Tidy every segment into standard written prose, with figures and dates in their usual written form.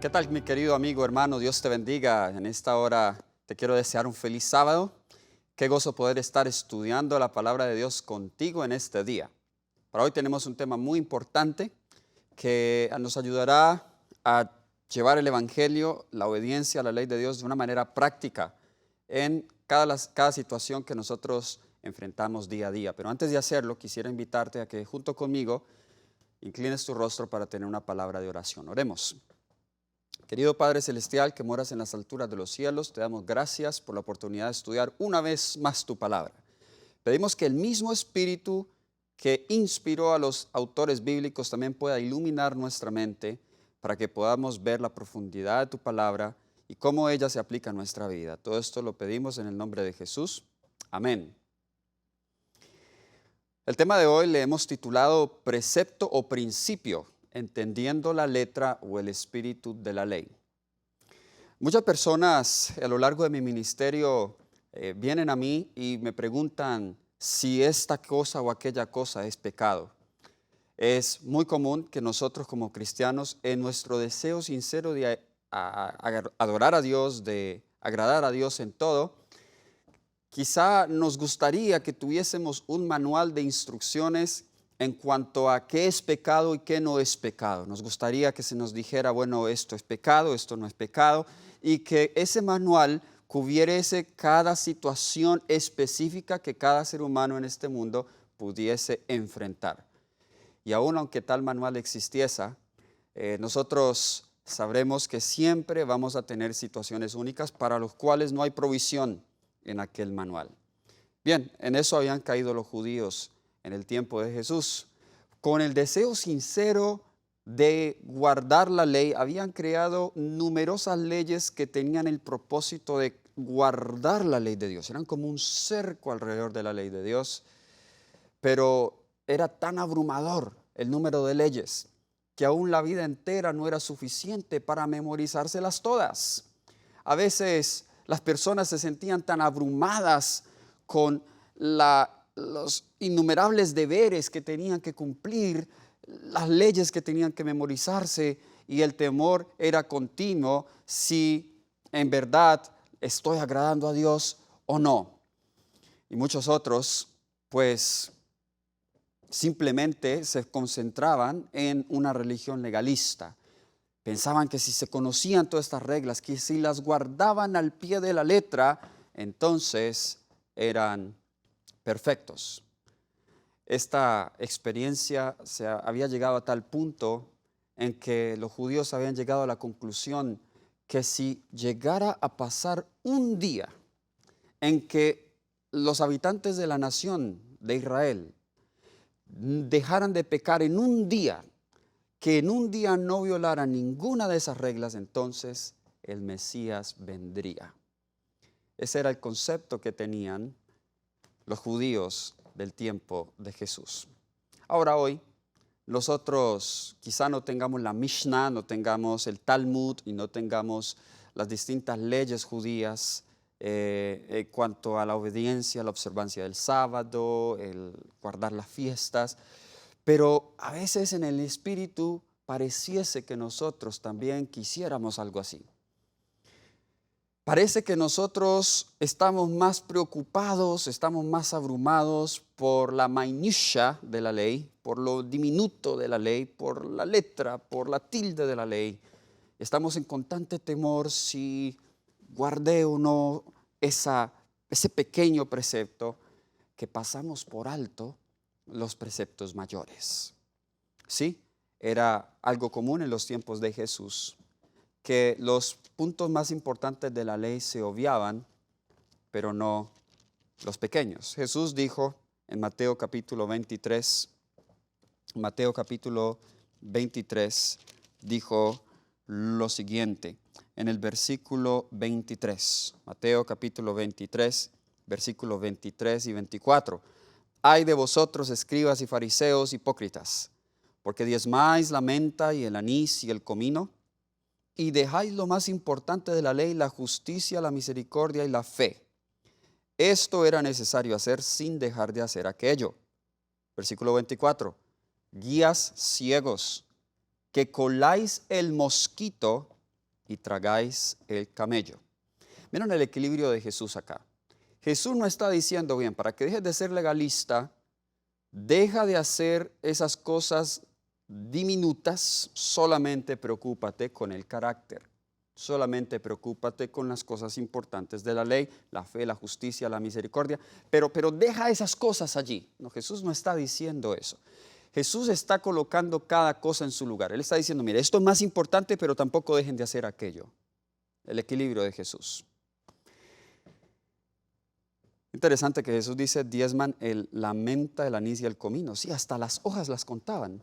¿Qué tal, mi querido amigo, hermano? Dios te bendiga. En esta hora te quiero desear un feliz sábado. Qué gozo poder estar estudiando la palabra de Dios contigo en este día. Para hoy tenemos un tema muy importante que nos ayudará a llevar el Evangelio, la obediencia a la ley de Dios de una manera práctica en cada situación que nosotros enfrentamos día a día. Pero antes de hacerlo, quisiera invitarte a que junto conmigo inclines tu rostro para tener una palabra de oración. Oremos. Querido Padre Celestial, que moras en las alturas de los cielos, te damos gracias por la oportunidad de estudiar una vez más tu palabra. Pedimos que el mismo Espíritu que inspiró a los autores bíblicos también pueda iluminar nuestra mente para que podamos ver la profundidad de tu palabra y cómo ella se aplica a nuestra vida. Todo esto lo pedimos en el nombre de Jesús. Amén. El tema de hoy le hemos titulado Precepto o Principio, entendiendo la letra o el espíritu de la ley. Muchas personas a lo largo de mi ministerio vienen a mí y me preguntan si esta cosa o aquella cosa es pecado. Es muy común que nosotros como cristianos, en nuestro deseo sincero de adorar a Dios, de agradar a Dios en todo, quizá nos gustaría que tuviésemos un manual de instrucciones en cuanto a qué es pecado y qué no es pecado. Nos gustaría que se nos dijera, bueno, esto es pecado, esto no es pecado, y que ese manual cubriese cada situación específica que cada ser humano en este mundo pudiese enfrentar. Y aún aunque tal manual existiese, nosotros sabremos que siempre vamos a tener situaciones únicas para las cuales no hay provisión en aquel manual. Bien, en eso habían caído los judíos en el tiempo de Jesús. Con el deseo sincero de guardar la ley, habían creado numerosas leyes que tenían el propósito de guardar la ley de Dios. Eran como un cerco alrededor de la ley de Dios, pero era tan abrumador el número de leyes que aún la vida entera no era suficiente para memorizárselas todas. A veces las personas se sentían tan abrumadas con los innumerables deberes que tenían que cumplir, las leyes que tenían que memorizarse, y el temor era continuo si en verdad estoy agradando a Dios o no. Y muchos otros, pues, simplemente se concentraban en una religión legalista. Pensaban que si se conocían todas estas reglas, que si las guardaban al pie de la letra, entonces eran perfectos. Esta experiencia había llegado a tal punto en que los judíos habían llegado a la conclusión que si llegara a pasar un día en que los habitantes de la nación de Israel dejaran de pecar en un día, que en un día no violara ninguna de esas reglas, entonces el Mesías vendría. Ese era el concepto que tenían los judíos del tiempo de Jesús. Ahora hoy, nosotros quizá no tengamos la Mishnah, no tengamos el Talmud y no tengamos las distintas leyes judías en cuanto a la obediencia, la observancia del sábado, el guardar las fiestas. Pero a veces en el espíritu pareciese que nosotros también quisiéramos algo así. Parece que nosotros estamos más preocupados, estamos más abrumados por la minucia de la ley, por lo diminuto de la ley, por la letra, por la tilde de la ley. Estamos en constante temor si guardé o no ese pequeño precepto, que pasamos por alto los preceptos mayores. Sí, era algo común en los tiempos de Jesús que los puntos más importantes de la ley se obviaban, pero no los pequeños. Jesús dijo en Mateo capítulo 23, dijo lo siguiente, en el versículo 23, Mateo capítulo 23, versículos 23 y 24. Ay de vosotros, escribas y fariseos hipócritas, porque diezmáis la menta y el anís y el comino, y dejáis lo más importante de la ley, la justicia, la misericordia y la fe. Esto era necesario hacer sin dejar de hacer aquello. Versículo 24. Guías ciegos, que coláis el mosquito y tragáis el camello. Miren el equilibrio de Jesús acá. Jesús no está diciendo, bien, para que dejes de ser legalista, deja de hacer esas cosas diminutas, solamente preocúpate con el carácter. Solamente preocúpate con las cosas importantes de la ley, la fe, la justicia, la misericordia, pero deja esas cosas allí. No, Jesús no está diciendo eso. Jesús está colocando cada cosa en su lugar. Él está diciendo, mire, esto es más importante, pero tampoco dejen de hacer aquello. El equilibrio de Jesús. Interesante que Jesús dice, diezman la menta, el anís y el comino. Sí, hasta las hojas las contaban.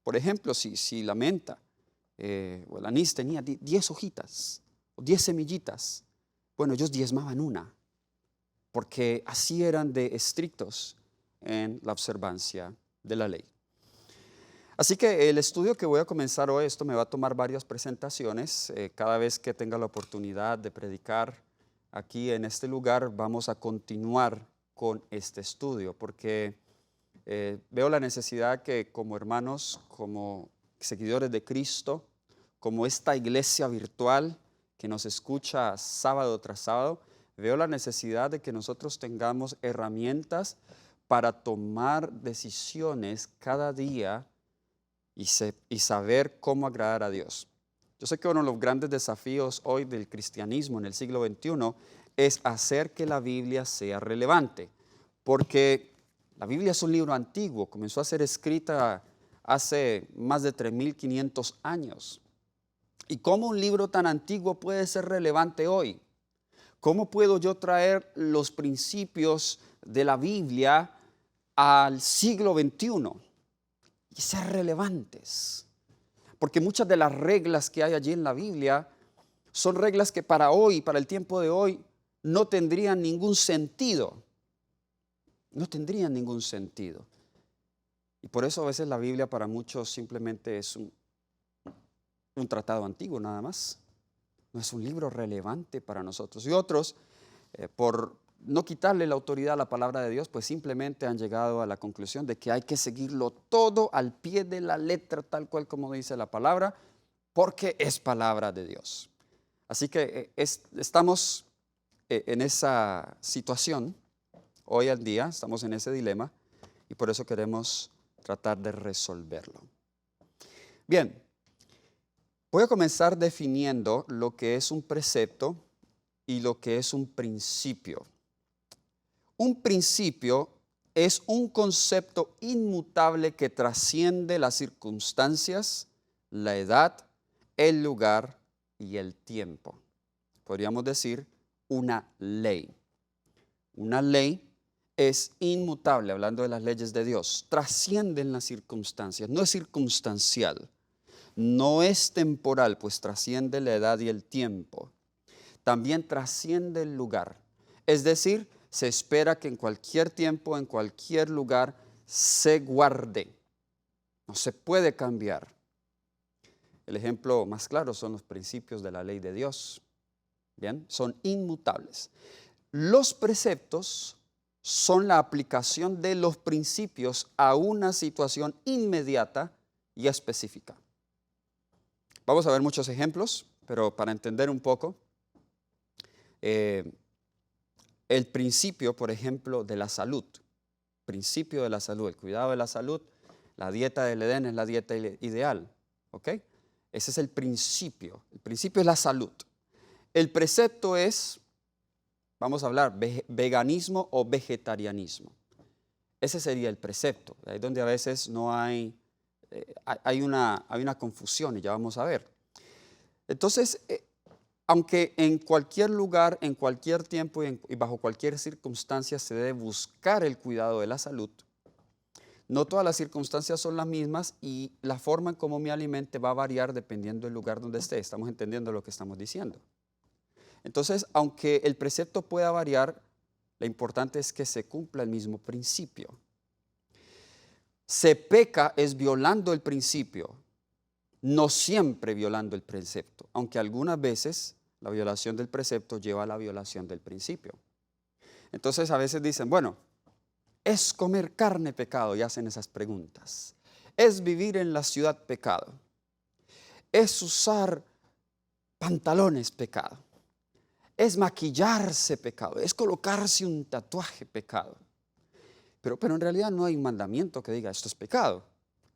Por ejemplo, si la menta o el anís tenía 10 hojitas o 10 semillitas, bueno, ellos diezmaban una, porque así eran de estrictos en la observancia de la ley. Así que el estudio que voy a comenzar hoy, esto me va a tomar varias presentaciones. Cada vez que tenga la oportunidad de predicar aquí en este lugar, vamos a continuar con este estudio, porque veo la necesidad que como hermanos, como seguidores de Cristo, como esta iglesia virtual que nos escucha sábado tras sábado, veo la necesidad de que nosotros tengamos herramientas para tomar decisiones cada día y saber cómo agradar a Dios. Yo sé que uno de los grandes desafíos hoy del cristianismo en el siglo XXI es hacer que la Biblia sea relevante, porque la Biblia es un libro antiguo, comenzó a ser escrita hace más de 3.500 años. ¿Y cómo un libro tan antiguo puede ser relevante hoy? ¿Cómo puedo yo traer los principios de la Biblia al siglo XXI y ser relevantes? Porque muchas de las reglas que hay allí en la Biblia son reglas que para hoy, para el tiempo de hoy, no tendrían ningún sentido. No tendrían ningún sentido. Y por eso a veces la Biblia para muchos simplemente es un tratado antiguo nada más. No es un libro relevante para nosotros. Y otros, por no quitarle la autoridad a la palabra de Dios, pues simplemente han llegado a la conclusión de que hay que seguirlo todo al pie de la letra, tal cual como dice la palabra, porque es palabra de Dios. Así que estamos en esa situación hoy al día, estamos en ese dilema y por eso queremos tratar de resolverlo. Bien, voy a comenzar definiendo lo que es un precepto y lo que es un principio. Un principio es un concepto inmutable que trasciende las circunstancias, la edad, el lugar y el tiempo. Podríamos decir una ley. Una ley es inmutable, hablando de las leyes de Dios, trascienden las circunstancias, no es circunstancial, no es temporal, pues trasciende la edad y el tiempo. También trasciende el lugar, es decir, se espera que en cualquier tiempo, en cualquier lugar, se guarde. No se puede cambiar. El ejemplo más claro son los principios de la ley de Dios. Bien, son inmutables. Los preceptos son la aplicación de los principios a una situación inmediata y específica. Vamos a ver muchos ejemplos, pero para entender un poco, el principio, por ejemplo, de la salud, principio de la salud, el cuidado de la salud, la dieta del Edén es la dieta ideal, ¿ok? Ese es el principio es la salud. El precepto es, vamos a hablar, veganismo o vegetarianismo. Ese sería el precepto, ahí donde a veces no hay una confusión y ya vamos a ver. Entonces, aunque en cualquier lugar, en cualquier tiempo y bajo cualquier circunstancia se debe buscar el cuidado de la salud, no todas las circunstancias son las mismas y la forma en cómo me alimente va a variar dependiendo del lugar donde esté. Estamos entendiendo lo que estamos diciendo. Entonces, aunque el precepto pueda variar, lo importante es que se cumpla el mismo principio. Se peca es violando el principio, no siempre violando el precepto, aunque algunas veces la violación del precepto lleva a la violación del principio. Entonces a veces dicen, bueno, ¿es comer carne pecado? Y hacen esas preguntas. ¿Es vivir en la ciudad pecado? ¿Es usar pantalón es pecado. Es maquillarse pecado. Es colocarse un tatuaje pecado. Pero en realidad no hay un mandamiento que diga esto es pecado.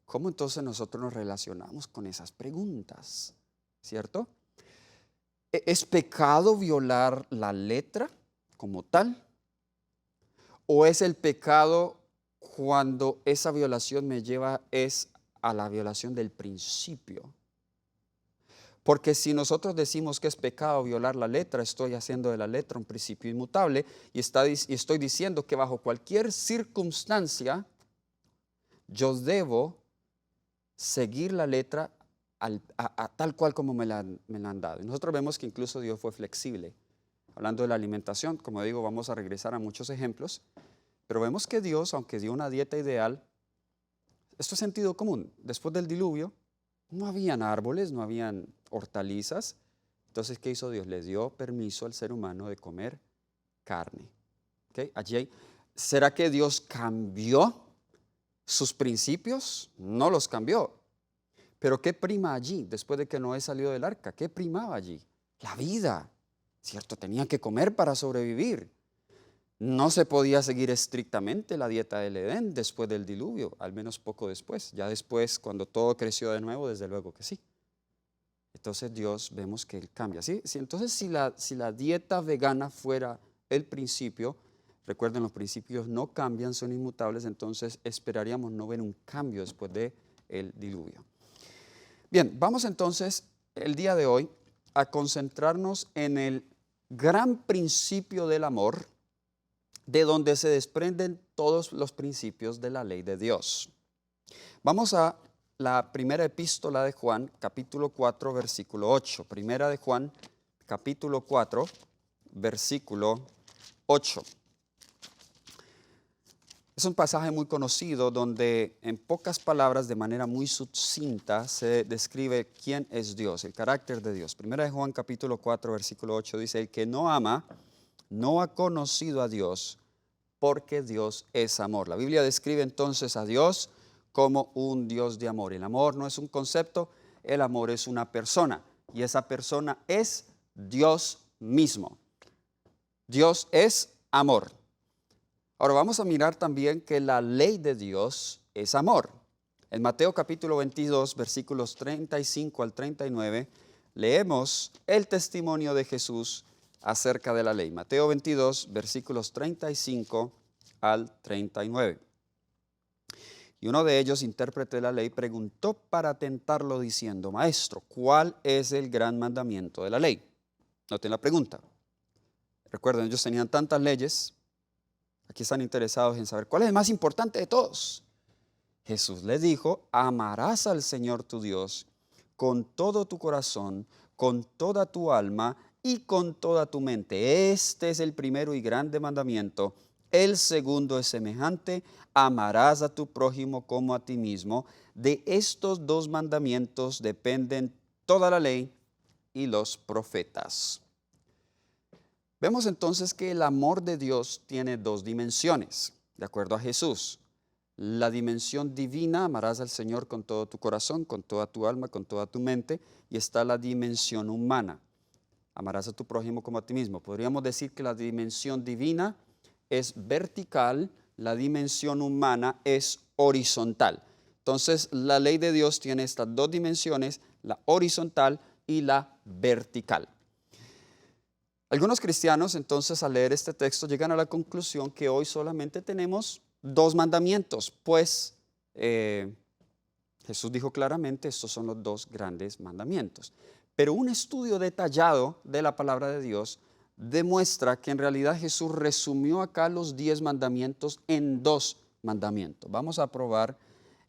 ¿Cómo entonces nosotros nos relacionamos con esas preguntas? ¿Cierto? ¿Es pecado violar la letra como tal? ¿O es el pecado cuando esa violación me lleva a la violación del principio? Porque si nosotros decimos que es pecado violar la letra, estoy haciendo de la letra un principio inmutable y estoy diciendo que bajo cualquier circunstancia yo debo seguir la letra a tal cual como me la han dado. Y nosotros vemos que incluso Dios fue flexible. Hablando de la alimentación, como digo, vamos a regresar a muchos ejemplos, pero vemos que Dios, aunque dio una dieta ideal, esto es sentido común. Después del diluvio, no habían árboles, no habían hortalizas. Entonces, ¿qué hizo Dios? Le dio permiso al ser humano de comer carne. ¿Okay? ¿Será que Dios cambió sus principios? No los cambió. Pero ¿qué prima allí después de que Noé salió del arca? ¿Qué primaba allí? La vida, ¿cierto? Tenían que comer para sobrevivir. No se podía seguir estrictamente la dieta del Edén después del diluvio, al menos poco después. Ya después, cuando todo creció de nuevo, desde luego que sí. Entonces Dios vemos que Él cambia. ¿Sí? Entonces, si la dieta vegana fuera el principio, recuerden, los principios no cambian, son inmutables, entonces esperaríamos no ver un cambio después del diluvio. Bien, vamos entonces el día de hoy a concentrarnos en el gran principio del amor, de donde se desprenden todos los principios de la ley de Dios. Vamos a la primera epístola de Juan, capítulo 4, versículo 8. Primera de Juan, capítulo 4, versículo 8. Es un pasaje muy conocido donde en pocas palabras, de manera muy sucinta, se describe quién es Dios, el carácter de Dios. Primera de Juan, capítulo 4, versículo 8 dice: el que no ama, no ha conocido a Dios, porque Dios es amor. La Biblia describe entonces a Dios como un Dios de amor. El amor no es un concepto, el amor es una persona, y esa persona es Dios mismo. Dios es amor. Ahora vamos a mirar también que la ley de Dios es amor. En Mateo capítulo 22, versículos 35 al 39, leemos el testimonio de Jesús acerca de la ley. Mateo 22, versículos 35 al 39. Y uno de ellos, intérprete de la ley, preguntó para tentarlo diciendo: Maestro, ¿cuál es el gran mandamiento de la ley? Noten la pregunta. Recuerden, ellos tenían tantas leyes. Aquí están interesados en saber cuál es el más importante de todos. Jesús les dijo: amarás al Señor tu Dios con todo tu corazón, con toda tu alma y con toda tu mente. Este es el primero y grande mandamiento. El segundo es semejante: amarás a tu prójimo como a ti mismo. De estos dos mandamientos dependen toda la ley y los profetas. Vemos entonces que el amor de Dios tiene dos dimensiones, de acuerdo a Jesús. La dimensión divina: amarás al Señor con todo tu corazón, con toda tu alma, con toda tu mente. Y está la dimensión humana: amarás a tu prójimo como a ti mismo. Podríamos decir que la dimensión divina es vertical, la dimensión humana es horizontal. Entonces, la ley de Dios tiene estas dos dimensiones, la horizontal y la vertical. Algunos cristianos, entonces, al leer este texto, llegan a la conclusión que hoy solamente tenemos dos mandamientos, pues Jesús dijo claramente: estos son los dos grandes mandamientos. Pero un estudio detallado de la palabra de Dios demuestra que en realidad Jesús resumió acá los 10 mandamientos en dos mandamientos. Vamos a probar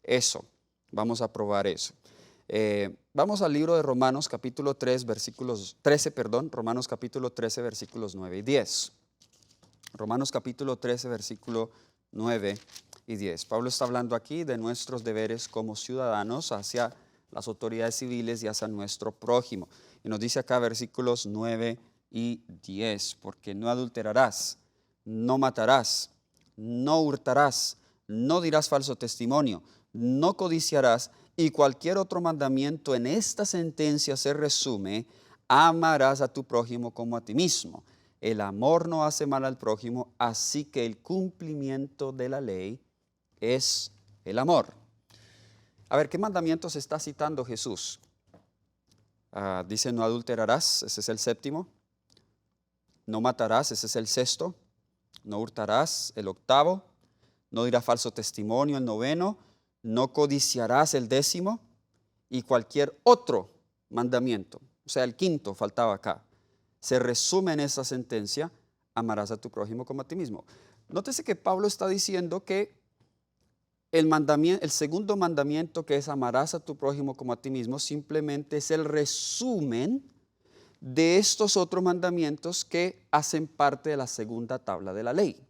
eso. Vamos al libro de Romanos capítulo 13, versículos 9 y 10. Romanos capítulo 13, versículo 9 y 10. Pablo está hablando aquí de nuestros deberes como ciudadanos hacia las autoridades civiles y hacia nuestro prójimo. Y nos dice acá versículos 9 y 10: porque no adulterarás, no matarás, no hurtarás, no dirás falso testimonio, no codiciarás, y cualquier otro mandamiento en esta sentencia se resume: amarás a tu prójimo como a ti mismo. El amor no hace mal al prójimo, así que el cumplimiento de la ley es el amor. A ver, ¿qué mandamientos está citando Jesús? Dice, no adulterarás, ese es el séptimo. No matarás, ese es el sexto. No hurtarás, el octavo. No dirás falso testimonio, el noveno. No codiciarás, el décimo. Y cualquier otro mandamiento, o sea, el quinto faltaba acá, se resume en esa sentencia: amarás a tu prójimo como a ti mismo. Nótese que Pablo está diciendo que el segundo mandamiento, que es amarás a tu prójimo como a ti mismo, simplemente es el resumen de estos otros mandamientos que hacen parte de la segunda tabla de la ley.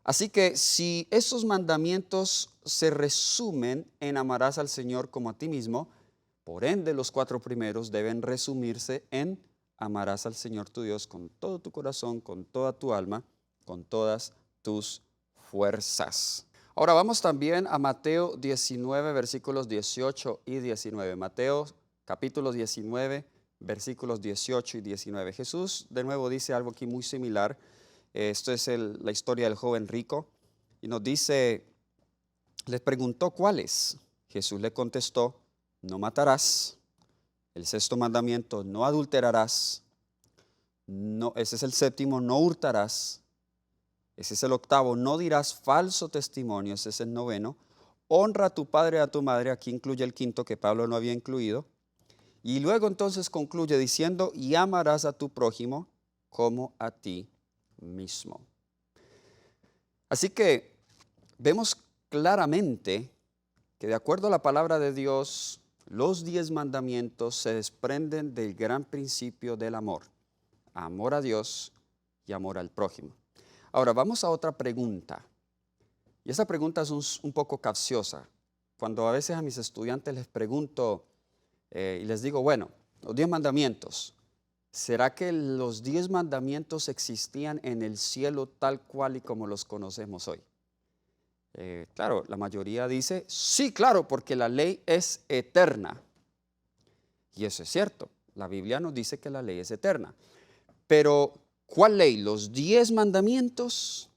Así que si esos mandamientos se resumen en amarás al Señor como a ti mismo, por ende los 4 primeros deben resumirse en amarás al Señor tu Dios con todo tu corazón, con toda tu alma, con todas tus fuerzas. Ahora vamos también a Mateo 19, versículos 18 y 19. Mateo capítulo 19, versículos 18 y 19. Jesús de nuevo dice algo aquí muy similar. Esto es la historia del joven rico. Y nos dice, les preguntó cuáles. Jesús le contestó, no matarás. El sexto mandamiento, no adulterarás. No, ese es el séptimo, no hurtarás. Ese es el octavo, no dirás falso testimonio. Ese es el noveno. Honra a tu padre y a tu madre. Aquí incluye el quinto que Pablo no había incluido. Y luego entonces concluye diciendo, y amarás a tu prójimo como a ti mismo. Así que vemos claramente que de acuerdo a la palabra de Dios, los 10 mandamientos se desprenden del gran principio del amor. Amor a Dios y amor al prójimo. Ahora vamos a otra pregunta. Y esa pregunta es un poco capciosa. Cuando a veces a mis estudiantes les pregunto y les digo, bueno, los 10 mandamientos, ¿será que los 10 mandamientos existían en el cielo tal cual y como los conocemos hoy? Claro, la mayoría dice, sí, claro, porque la ley es eterna. Y eso es cierto, la Biblia nos dice que la ley es eterna. Pero, ¿cuál ley? ¿Los 10 mandamientos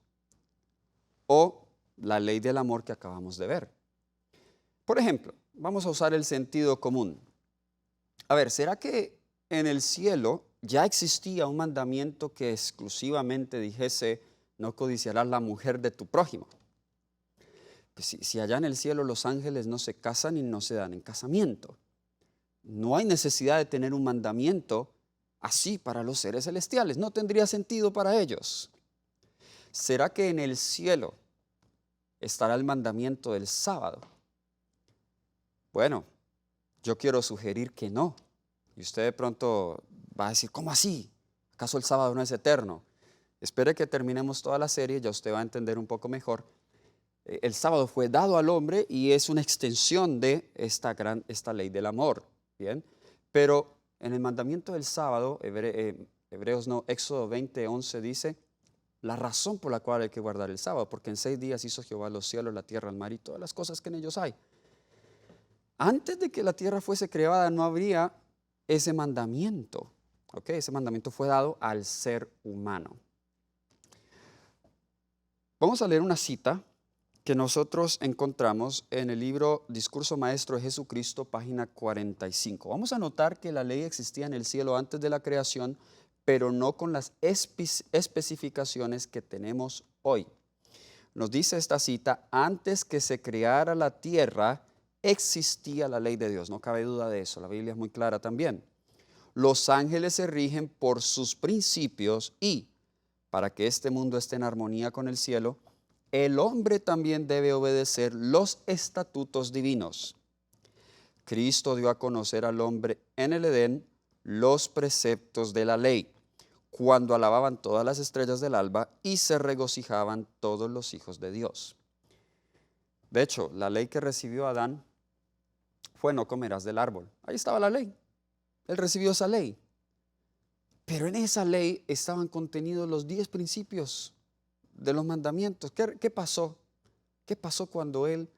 o la ley del amor que acabamos de ver? Por ejemplo, vamos a usar el sentido común. A ver, ¿será que en el cielo ya existía un mandamiento que exclusivamente dijese, no codiciarás la mujer de tu prójimo? Pues si allá en el cielo los ángeles no se casan y no se dan en casamiento, no hay necesidad de tener un mandamiento así para los seres celestiales, no tendría sentido para ellos. ¿Será que en el cielo estará el mandamiento del sábado? Bueno, yo quiero sugerir que no. Y usted de pronto va a decir, ¿cómo así? ¿Acaso el sábado no es eterno? Espere que terminemos toda la serie, ya usted va a entender un poco mejor. El sábado fue dado al hombre y es una extensión de esta ley del amor. ¿Bien? Pero en el mandamiento del sábado, Éxodo 20:11 dice, la razón por la cual hay que guardar el sábado, porque en 6 días hizo Jehová los cielos, la tierra, el mar y todas las cosas que en ellos hay. Antes de que la tierra fuese creada no habría ese mandamiento. ¿Ok? Ese mandamiento fue dado al ser humano. Vamos a leer una cita que nosotros encontramos en el libro Discurso Maestro de Jesucristo, página 45. Vamos a notar que la ley existía en el cielo antes de la creación, pero no con las especificaciones que tenemos hoy. Nos dice esta cita, antes que se creara la tierra, existía la ley de Dios. No cabe duda de eso, la Biblia es muy clara también. Los ángeles se rigen por sus principios y, para que este mundo esté en armonía con el cielo, el hombre también debe obedecer los estatutos divinos. Cristo dio a conocer al hombre en el Edén los preceptos de la ley, cuando alababan todas las estrellas del alba y se regocijaban todos los hijos de Dios. De hecho, la ley que recibió Adán fue no comerás del árbol. Ahí estaba la ley. Él recibió esa ley. Pero en esa ley estaban contenidos los 10 principios de los mandamientos. ¿Qué pasó? ¿Qué pasó cuando él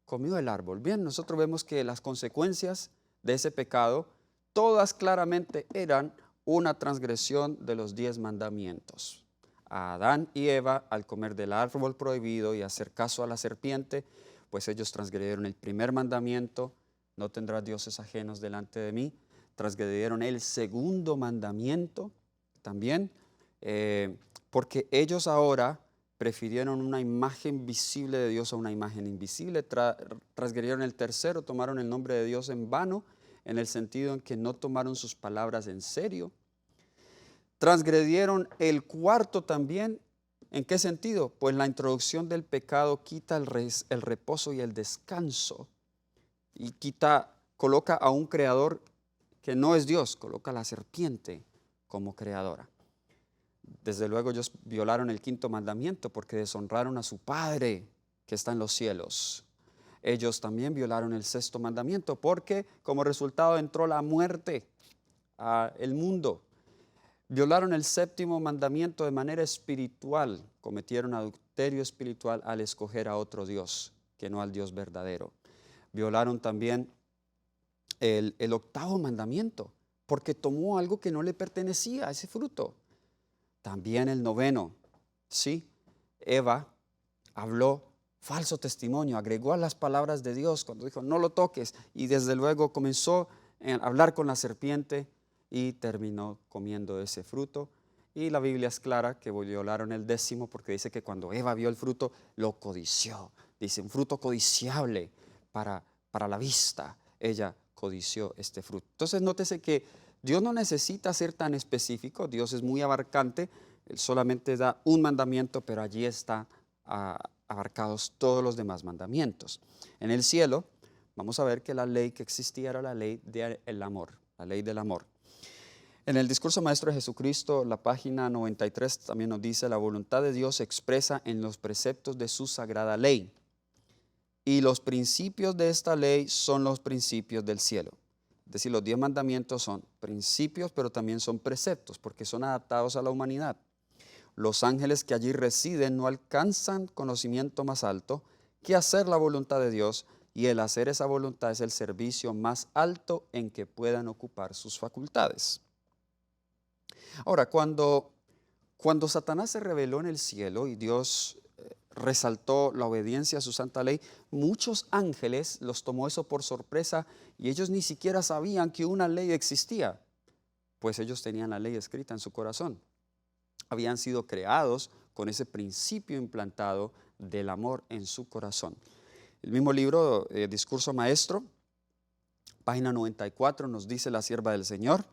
comió el árbol? Bien, nosotros vemos que las consecuencias de ese pecado todas claramente eran una transgresión de los 10 mandamientos. A Adán y Eva, al comer del árbol prohibido y hacer caso a la serpiente, pues ellos transgredieron el primer mandamiento: no tendrás dioses ajenos delante de mí. Transgredieron el segundo mandamiento también, porque ellos ahora prefirieron una imagen visible de Dios a una imagen invisible. Transgredieron el tercero, tomaron el nombre de Dios en vano, en el sentido en que no tomaron sus palabras en serio. Transgredieron el cuarto también. ¿En qué sentido? Pues la introducción del pecado quita el reposo y el descanso, y coloca a un creador que no es Dios, coloca a la serpiente como creadora. Desde luego ellos violaron el quinto mandamiento porque deshonraron a su Padre que está en los cielos. Ellos también violaron el sexto mandamiento porque como resultado entró la muerte al mundo. Violaron el séptimo mandamiento de manera espiritual, cometieron adulterio espiritual al escoger a otro Dios que no al Dios verdadero. Violaron también el octavo mandamiento porque tomó algo que no le pertenecía, ese fruto. También el noveno, sí, Eva habló falso testimonio, agregó a las palabras de Dios cuando dijo no lo toques, y desde luego comenzó a hablar con la serpiente y terminó comiendo ese fruto. Y la Biblia es clara que violaron el décimo porque dice que cuando Eva vio el fruto lo codició. Dice un fruto codiciable para la vista. Ella codició este fruto. Entonces nótese que Dios no necesita ser tan específico. Dios es muy abarcante. Él solamente da un mandamiento, pero allí están abarcados todos los demás mandamientos. En el cielo vamos a ver que la ley que existía era la ley del amor, la ley del amor. En el discurso maestro de Jesucristo, la página 93 también nos dice: la voluntad de Dios se expresa en los preceptos de su sagrada ley. Y los principios de esta ley son los principios del cielo. Es decir, los 10 mandamientos son principios, pero también son preceptos, porque son adaptados a la humanidad. Los ángeles que allí residen no alcanzan conocimiento más alto que hacer la voluntad de Dios, y el hacer esa voluntad es el servicio más alto en que puedan ocupar sus facultades. Ahora, cuando Satanás se rebeló en el cielo y Dios resaltó la obediencia a su santa ley, muchos ángeles los tomó eso por sorpresa y ellos ni siquiera sabían que una ley existía, pues ellos tenían la ley escrita en su corazón. Habían sido creados con ese principio implantado del amor en su corazón. El mismo libro, Discurso Maestro, página 94, nos dice la sierva del Señor: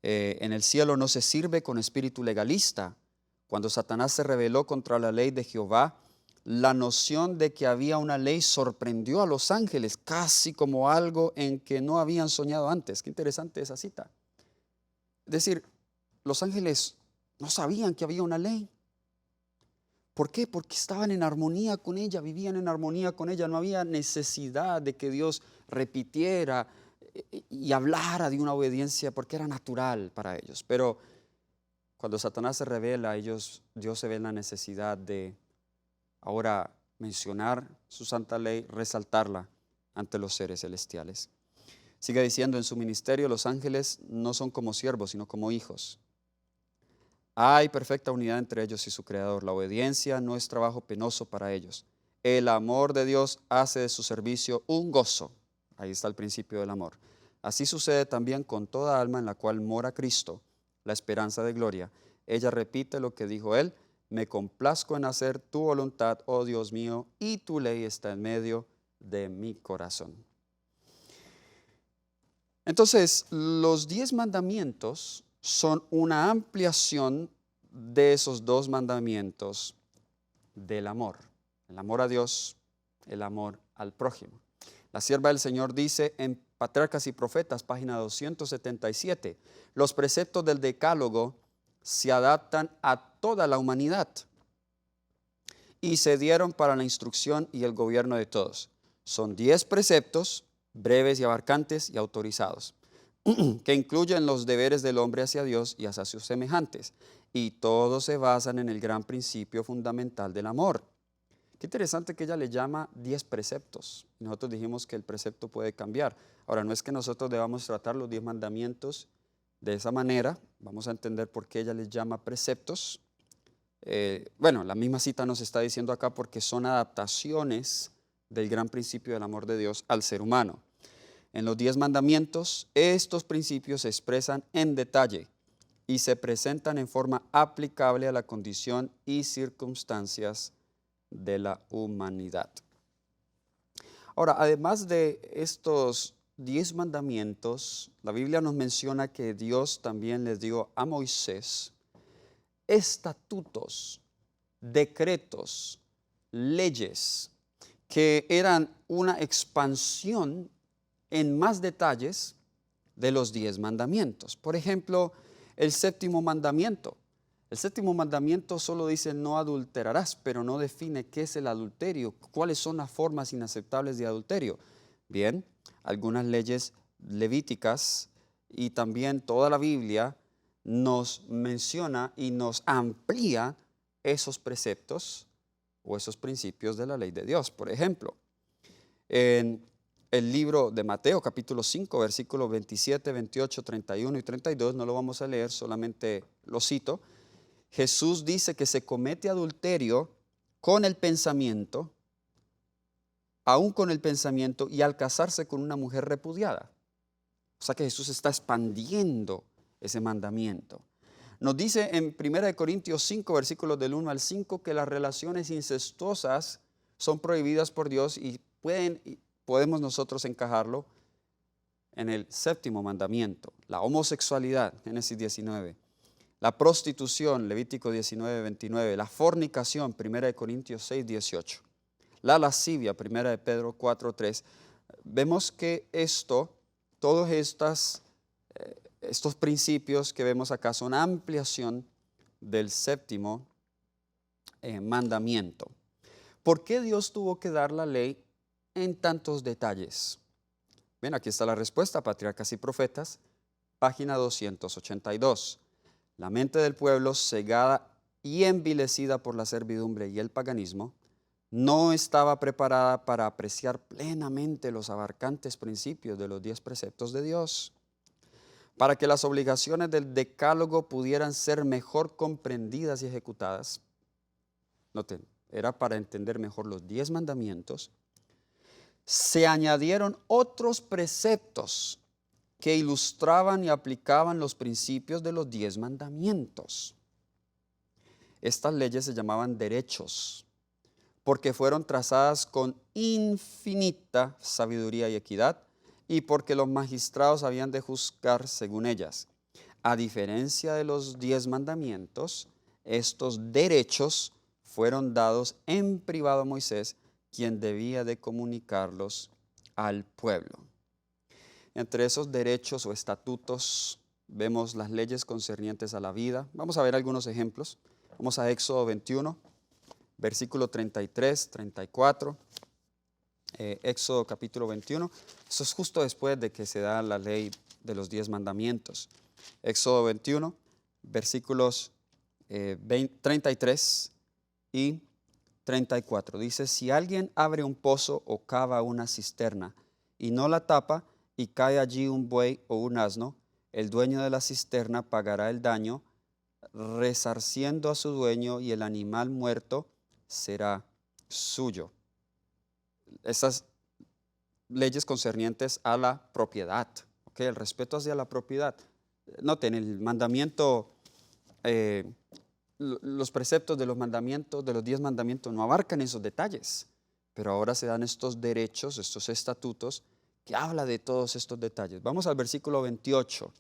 en el cielo no se sirve con espíritu legalista. Cuando Satanás se rebeló contra la ley de Jehová, la noción de que había una ley sorprendió a los ángeles, casi como algo en que no habían soñado antes. Qué interesante esa cita. Es decir, los ángeles no sabían que había una ley. ¿Por qué? Porque estaban en armonía con ella, vivían en armonía con ella. No había necesidad de que Dios repitiera y hablara de una obediencia, porque era natural para ellos. Pero cuando Satanás se revela, Dios se ve en la necesidad de ahora mencionar su santa ley, resaltarla ante los seres celestiales. Sigue diciendo: en su ministerio los ángeles no son como siervos, sino como hijos. Hay perfecta unidad entre ellos y su Creador. La obediencia no es trabajo penoso para ellos. El amor de Dios hace de su servicio un gozo. Ahí está el principio del amor. Así sucede también con toda alma en la cual mora Cristo, la esperanza de gloria. Ella repite lo que dijo Él: me complazco en hacer tu voluntad, oh Dios mío, y tu ley está en medio de mi corazón. Entonces, los 10 mandamientos son una ampliación de esos 2 mandamientos del amor. El amor a Dios, el amor al prójimo. La sierva del Señor dice en Patriarcas y Profetas, página 277, los preceptos del Decálogo se adaptan a toda la humanidad y se dieron para la instrucción y el gobierno de todos. Son 10 preceptos breves y abarcantes y autorizados, que incluyen los deberes del hombre hacia Dios y hacia sus semejantes, y todos se basan en el gran principio fundamental del amor. Qué interesante que ella le llama 10 preceptos. Nosotros dijimos que el precepto puede cambiar. Ahora, no es que nosotros debamos tratar los 10 mandamientos de esa manera. Vamos a entender por qué ella les llama preceptos. Bueno, la misma cita nos está diciendo acá porque son adaptaciones del gran principio del amor de Dios al ser humano. En los 10 mandamientos, estos principios se expresan en detalle y se presentan en forma aplicable a la condición y circunstancias de la humanidad. Ahora, además de estos 10 mandamientos, la Biblia nos menciona que Dios también les dio a Moisés estatutos, decretos, leyes, que eran una expansión en más detalles de los 10 mandamientos. Por ejemplo, el séptimo mandamiento. El séptimo mandamiento solo dice no adulterarás, pero no define qué es el adulterio, cuáles son las formas inaceptables de adulterio. Bien, algunas leyes levíticas y también toda la Biblia nos menciona y nos amplía esos preceptos o esos principios de la ley de Dios. Por ejemplo, en el libro de Mateo, capítulo 5, versículos 27, 28, 31 y 32, no lo vamos a leer, solamente lo cito. Jesús dice que se comete adulterio con el pensamiento, aún con el pensamiento y al casarse con una mujer repudiada. O sea que Jesús está expandiendo ese mandamiento. Nos dice en 1 Corintios 5, versículos del 1 al 5, que las relaciones incestuosas son prohibidas por Dios y podemos nosotros encajarlo en el séptimo mandamiento. La homosexualidad, Génesis 19. La prostitución, Levítico 19, 29. La fornicación, 1 Corintios 6, 18. La lascivia, 1 Pedro 4, 3. Vemos que todos estos principios que vemos acá son ampliación del séptimo mandamiento. ¿Por qué Dios tuvo que dar la ley en tantos detalles? Bien, aquí está la respuesta, Patriarcas y Profetas, página 282. La mente del pueblo, cegada y envilecida por la servidumbre y el paganismo, no estaba preparada para apreciar plenamente los abarcantes principios de los 10 preceptos de Dios. Para que las obligaciones del decálogo pudieran ser mejor comprendidas y ejecutadas, noten, era para entender mejor los 10 mandamientos, se añadieron otros preceptos que ilustraban y aplicaban los principios de los 10 mandamientos. Estas leyes se llamaban derechos, porque fueron trazadas con infinita sabiduría y equidad, y porque los magistrados habían de juzgar según ellas. A diferencia de los 10 mandamientos, estos derechos fueron dados en privado a Moisés, quien debía de comunicarlos al pueblo. Entre esos derechos o estatutos vemos las leyes concernientes a la vida. Vamos a ver algunos ejemplos. Vamos a Éxodo 21, versículo 33, 34. Éxodo capítulo 21. Eso es justo después de que se da la ley de los 10 mandamientos. Éxodo 21, versículos 33 y 34. Dice, si alguien abre un pozo o cava una cisterna y no la tapa y cae allí un buey o un asno, el dueño de la cisterna pagará el daño, resarciendo a su dueño, y el animal muerto será suyo. Estas leyes concernientes a la propiedad, ¿okay? El respeto hacia la propiedad. Noten, el mandamiento, los preceptos de los mandamientos, de los 10 mandamientos, no abarcan esos detalles, pero ahora se dan estos derechos, estos estatutos, que habla de todos estos detalles. Vamos al versículo 28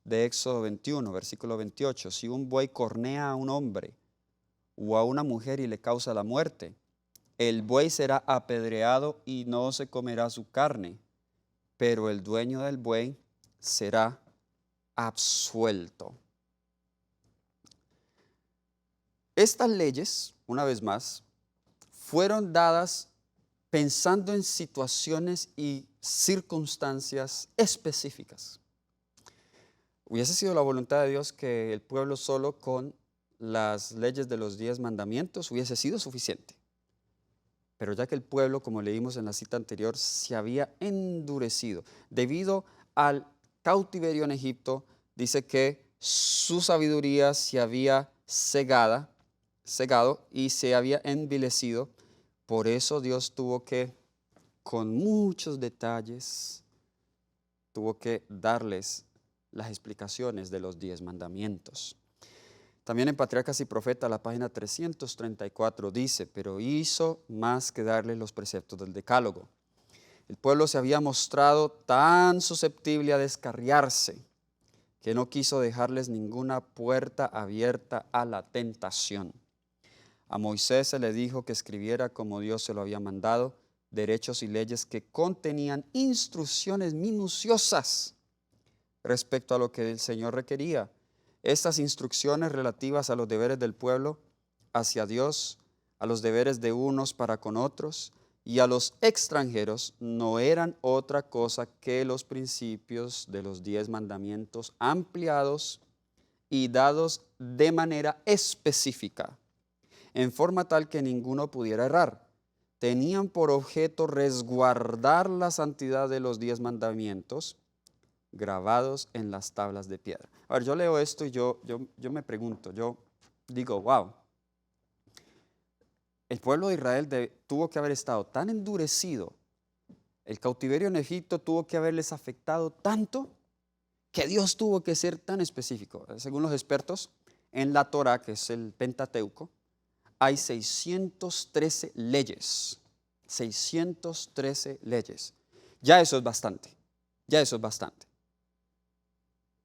de Éxodo 21, versículo 28. Si un buey cornea a un hombre o a una mujer y le causa la muerte, el buey será apedreado y no se comerá su carne, pero el dueño del buey será absuelto. Estas leyes, una vez más, fueron dadas pensando en situaciones y circunstancias específicas. Hubiese sido la voluntad de Dios que el pueblo solo con las leyes de los 10 mandamientos hubiese sido suficiente. Pero ya que el pueblo, como leímos en la cita anterior, se había endurecido debido al cautiverio en Egipto, dice que su sabiduría se había cegado y se había envilecido. Por eso Dios tuvo que, con muchos detalles, tuvo que darles las explicaciones de los 10 mandamientos. También en Patriarcas y Profetas, la página 334 dice, pero hizo más que darles los preceptos del Decálogo. El pueblo se había mostrado tan susceptible a descarriarse que no quiso dejarles ninguna puerta abierta a la tentación. A Moisés se le dijo que escribiera como Dios se lo había mandado, derechos y leyes que contenían instrucciones minuciosas respecto a lo que el Señor requería. Estas instrucciones relativas a los deberes del pueblo hacia Dios, a los deberes de unos para con otros y a los extranjeros no eran otra cosa que los principios de los 10 mandamientos ampliados y dados de manera específica, en forma tal que ninguno pudiera errar. Tenían por objeto resguardar la santidad de los 10 mandamientos grabados en las tablas de piedra. A ver, yo leo esto y yo me pregunto, yo digo, wow, el pueblo de Israel tuvo que haber estado tan endurecido, el cautiverio en Egipto tuvo que haberles afectado tanto, que Dios tuvo que ser tan específico. Según los expertos, en la Torá, que es el Pentateuco, hay 613 leyes. 613 leyes. Ya eso es bastante. Ya eso es bastante.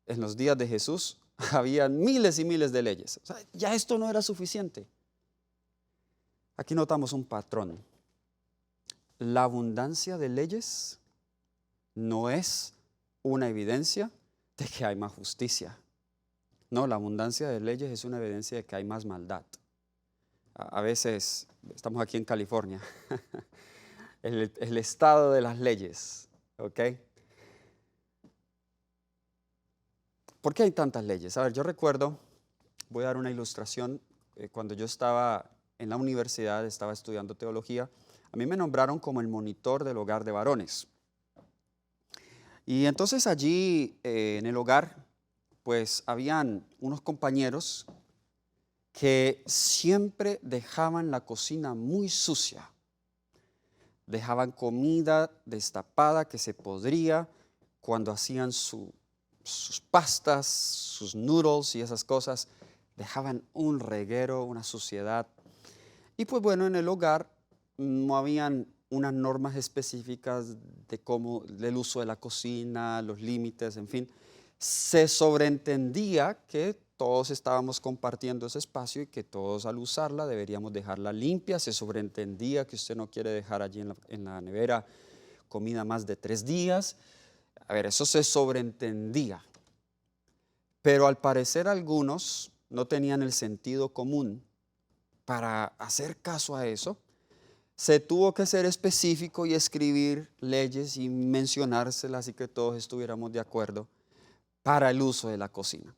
En los días de Jesús había miles y miles de leyes. O sea, ya esto no era suficiente. Aquí notamos un patrón. La abundancia de leyes no es una evidencia de que hay más justicia. No, la abundancia de leyes es una evidencia de que hay más maldad. A veces, estamos aquí en California, el estado de las leyes, ¿ok? ¿Por qué hay tantas leyes? A ver, yo recuerdo, voy a dar una ilustración, cuando yo estaba en la universidad, estaba estudiando teología, a mí me nombraron como el monitor del hogar de varones. Y entonces allí en el hogar, pues habían unos compañeros que siempre dejaban la cocina muy sucia. Dejaban comida destapada que se podría cuando hacían sus pastas, sus noodles y esas cosas. Dejaban un reguero, una suciedad. Y pues bueno, en el hogar no habían unas normas específicas de cómo, del uso de la cocina, los límites, en fin. Se sobreentendía que todos estábamos compartiendo ese espacio y que todos al usarla deberíamos dejarla limpia. Se sobreentendía que usted no quiere dejar allí en la nevera comida más de 3 días. A ver, eso se sobreentendía. Pero al parecer algunos no tenían el sentido común para hacer caso a eso. Se tuvo que ser específico y escribir leyes y mencionárselas y que todos estuviéramos de acuerdo para el uso de la cocina.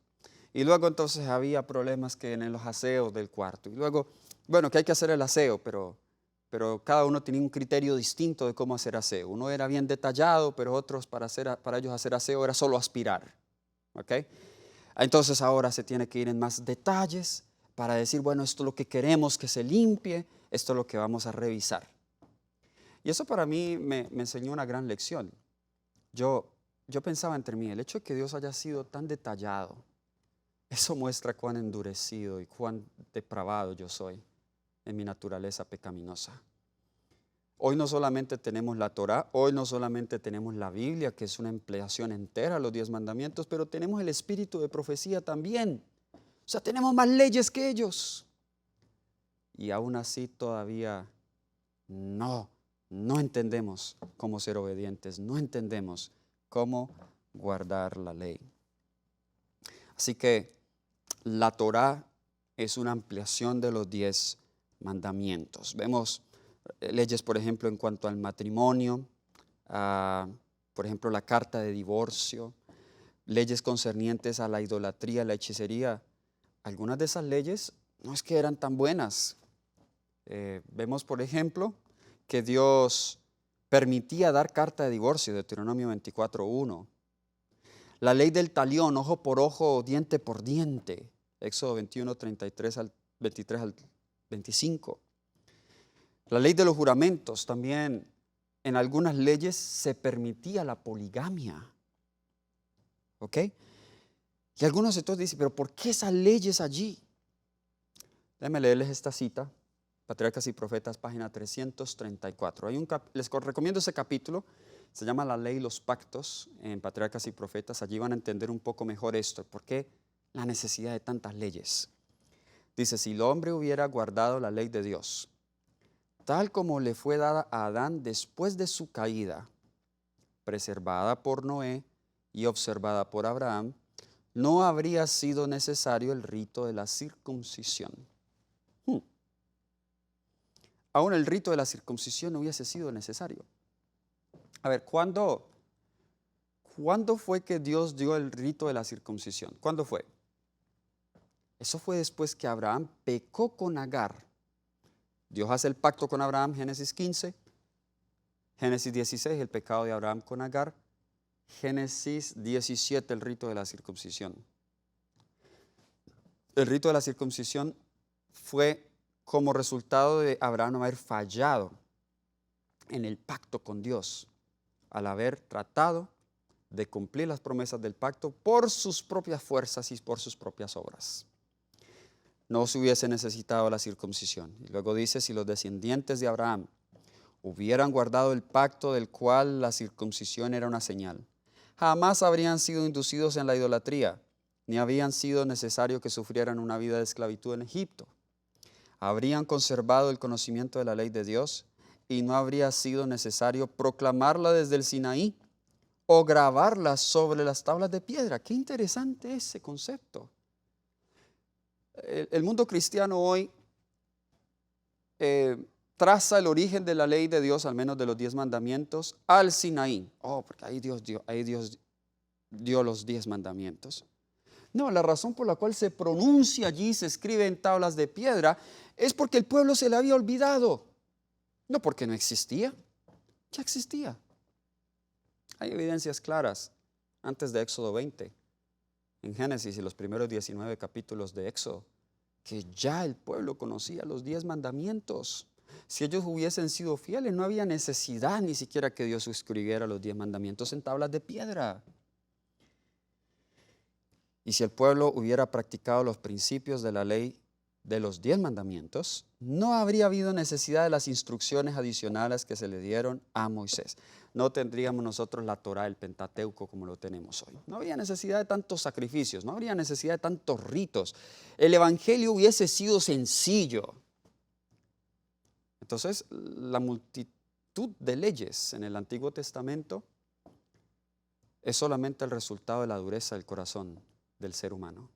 Y luego entonces había problemas que en los aseos del cuarto. Y luego, bueno, que hay que hacer el aseo, pero cada uno tenía un criterio distinto de cómo hacer aseo. Uno era bien detallado, pero otros para ellos hacer aseo era solo aspirar. ¿Ok? Entonces ahora se tiene que ir en más detalles para decir, bueno, esto es lo que queremos que se limpie, esto es lo que vamos a revisar. Y eso para mí me enseñó una gran lección. Yo pensaba entre mí, el hecho de que Dios haya sido tan detallado, eso muestra cuán endurecido y cuán depravado yo soy en mi naturaleza pecaminosa. Hoy no solamente tenemos la Torá, hoy no solamente tenemos la Biblia, que es una ampliación entera a los 10 mandamientos, pero tenemos el espíritu de profecía también. O sea, tenemos más leyes que ellos. Y aún así todavía no entendemos cómo ser obedientes, no entendemos cómo guardar la ley. Así que la Torá es una ampliación de los 10 mandamientos. Vemos leyes, por ejemplo, en cuanto al matrimonio, por ejemplo, la carta de divorcio, leyes concernientes a la idolatría, la hechicería. Algunas de esas leyes no es que eran tan buenas. Vemos, por ejemplo, que Dios permitía dar carta de divorcio, Deuteronomio 24:1. La ley del talión, ojo por ojo, diente por diente, Éxodo 21:23 al 23 al 25. La ley de los juramentos, también en algunas leyes se permitía la poligamia. ¿Ok? Y algunos entonces dicen, pero ¿por qué esas leyes allí? Déjenme leerles esta cita, Patriarcas y Profetas, página 334. Les recomiendo ese capítulo, se llama La Ley y los Pactos, en Patriarcas y Profetas. Allí van a entender un poco mejor esto, por qué la necesidad de tantas leyes. Dice, si el hombre hubiera guardado la ley de Dios, tal como le fue dada a Adán después de su caída, preservada por Noé y observada por Abraham, no habría sido necesario el rito de la circuncisión. Aún el rito de la circuncisión no hubiese sido necesario. A ver, ¿cuándo fue que Dios dio el rito de la circuncisión? ¿Cuándo fue? Eso fue después que Abraham pecó con Agar. Dios hace el pacto con Abraham, Génesis 15, Génesis 16, el pecado de Abraham con Agar, Génesis 17, el rito de la circuncisión. El rito de la circuncisión fue como resultado de Abraham haber fallado en el pacto con Dios, al haber tratado de cumplir las promesas del pacto por sus propias fuerzas y por sus propias obras. No se hubiese necesitado la circuncisión. Y luego dice, si los descendientes de Abraham hubieran guardado el pacto del cual la circuncisión era una señal, jamás habrían sido inducidos en la idolatría, ni habían sido necesario que sufrieran una vida de esclavitud en Egipto. Habrían conservado el conocimiento de la ley de Dios y no habría sido necesario proclamarla desde el Sinaí o grabarla sobre las tablas de piedra. Qué interesante ese concepto. El mundo cristiano hoy traza el origen de la ley de Dios, al menos de los 10 mandamientos, al Sinaí. Porque ahí Dios dio los 10 mandamientos. No, la razón por la cual se pronuncia allí, se escribe en tablas de piedra, es porque el pueblo se le había olvidado. No porque no existía, ya existía. Hay evidencias claras antes de Éxodo 20, en Génesis y los primeros 19 capítulos de Éxodo, que ya el pueblo conocía los 10 mandamientos. Si ellos hubiesen sido fieles, no había necesidad ni siquiera que Dios escribiera los 10 mandamientos en tablas de piedra. Y si el pueblo hubiera practicado los principios de la ley de los 10 mandamientos, no habría habido necesidad de las instrucciones adicionales que se le dieron a Moisés. No tendríamos nosotros la Torá, el Pentateuco, como lo tenemos hoy. No habría necesidad de tantos sacrificios, no habría necesidad de tantos ritos. El evangelio hubiese sido sencillo. Entonces, la multitud de leyes en el Antiguo Testamento es solamente el resultado de la dureza del corazón del ser humano.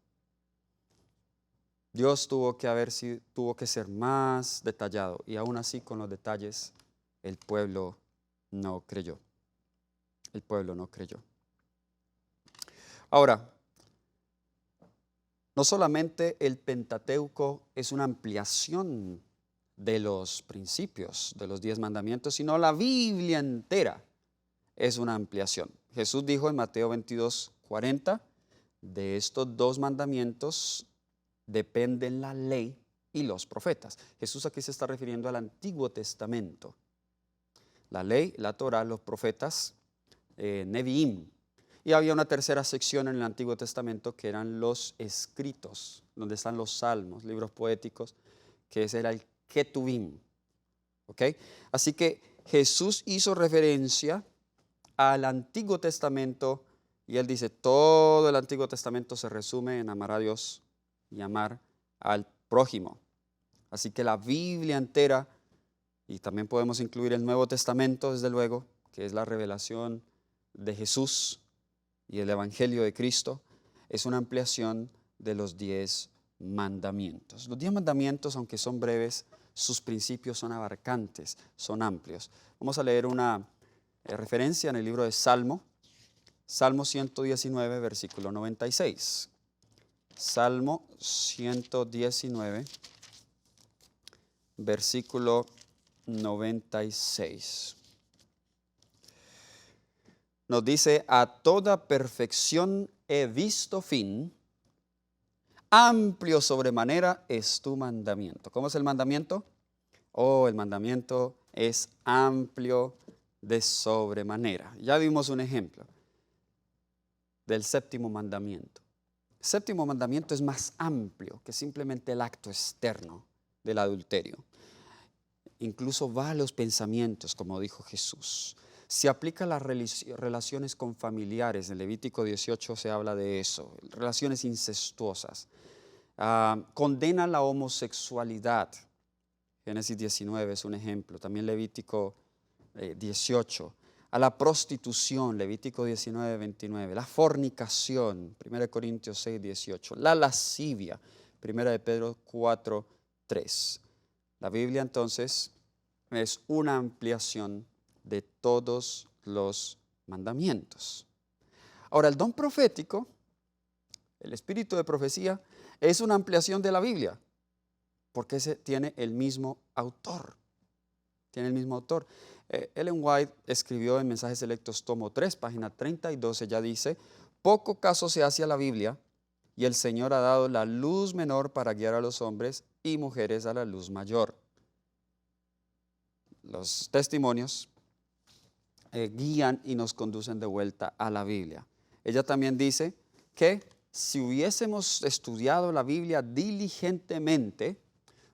Dios tuvo que ser más detallado, y aún así con los detalles el pueblo no creyó. El pueblo no creyó. Ahora, no solamente el Pentateuco es una ampliación de los principios de los 10 mandamientos, sino la Biblia entera es una ampliación. Jesús dijo en Mateo 22:40, de estos 2 mandamientos dependen la ley y los profetas. Jesús aquí se está refiriendo al Antiguo Testamento. La ley, la Torá, los profetas, Neviim. Y había una tercera sección en el Antiguo Testamento que eran los escritos, donde están los salmos, libros poéticos, que ese era el Ketuvim. ¿Ok? Así que Jesús hizo referencia al Antiguo Testamento y él dice, todo el Antiguo Testamento se resume en amar a Dios y amar al prójimo. Así que la Biblia entera, y también podemos incluir el Nuevo Testamento, desde luego, que es la revelación de Jesús y el Evangelio de Cristo, es una ampliación de los 10 mandamientos. Los 10 mandamientos, aunque son breves, sus principios son abarcantes, son amplios. Vamos a leer una referencia en el libro de Salmo 119, versículo 96. Salmo 119, versículo 96. Nos dice, a toda perfección he visto fin, amplio sobremanera es tu mandamiento. ¿Cómo es el mandamiento? Oh, el mandamiento es amplio de sobremanera. Ya vimos un ejemplo del séptimo mandamiento. El séptimo mandamiento es más amplio que simplemente el acto externo del adulterio. Incluso va a los pensamientos, como dijo Jesús. Se aplica a las relaciones con familiares. En Levítico 18 se habla de eso, relaciones incestuosas. Condena la homosexualidad. Génesis 19 es un ejemplo. También Levítico 18. A la prostitución, Levítico 19, 29. La fornicación, 1 Corintios 6, 18. La lascivia, 1 de Pedro 4, 3. La Biblia entonces es una ampliación de todos los mandamientos. Ahora, el don profético, el espíritu de profecía, es una ampliación de la Biblia, porque tiene el mismo autor. Tiene el mismo autor. Ellen White escribió en Mensajes Selectos, tomo 3, página 32, ella dice, poco caso se hace a la Biblia y el Señor ha dado la luz menor para guiar a los hombres y mujeres a la luz mayor. Los testimonios guían y nos conducen de vuelta a la Biblia. Ella también dice que si hubiésemos estudiado la Biblia diligentemente,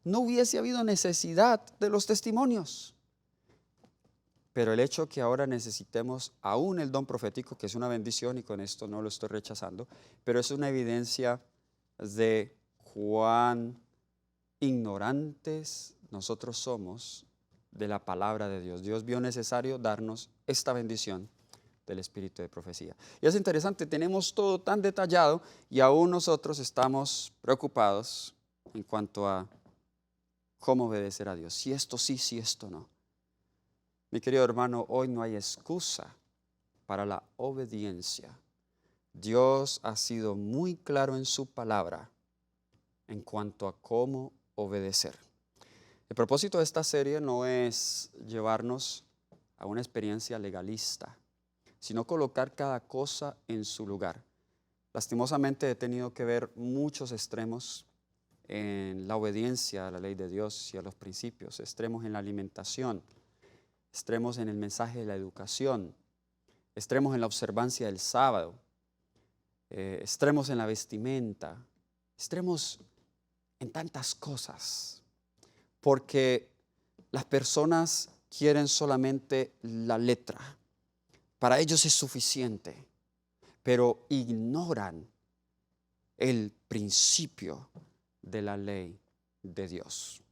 no hubiese habido necesidad de los testimonios. Pero el hecho que ahora necesitemos aún el don profético, que es una bendición y con esto no lo estoy rechazando, pero es una evidencia de cuán ignorantes nosotros somos de la palabra de Dios. Dios vio necesario darnos esta bendición del espíritu de profecía. Y es interesante, tenemos todo tan detallado y aún nosotros estamos preocupados en cuanto a cómo obedecer a Dios. Si esto sí, si esto no. Mi querido hermano, hoy no hay excusa para la obediencia. Dios ha sido muy claro en su palabra en cuanto a cómo obedecer. El propósito de esta serie no es llevarnos a una experiencia legalista, sino colocar cada cosa en su lugar. Lastimosamente he tenido que ver muchos extremos en la obediencia a la ley de Dios y a los principios, extremos en la alimentación, extremos en el mensaje de la educación, extremos en la observancia del sábado, extremos en la vestimenta, extremos en tantas cosas, porque las personas quieren solamente la letra. Para ellos es suficiente, pero ignoran el principio de la ley de Dios.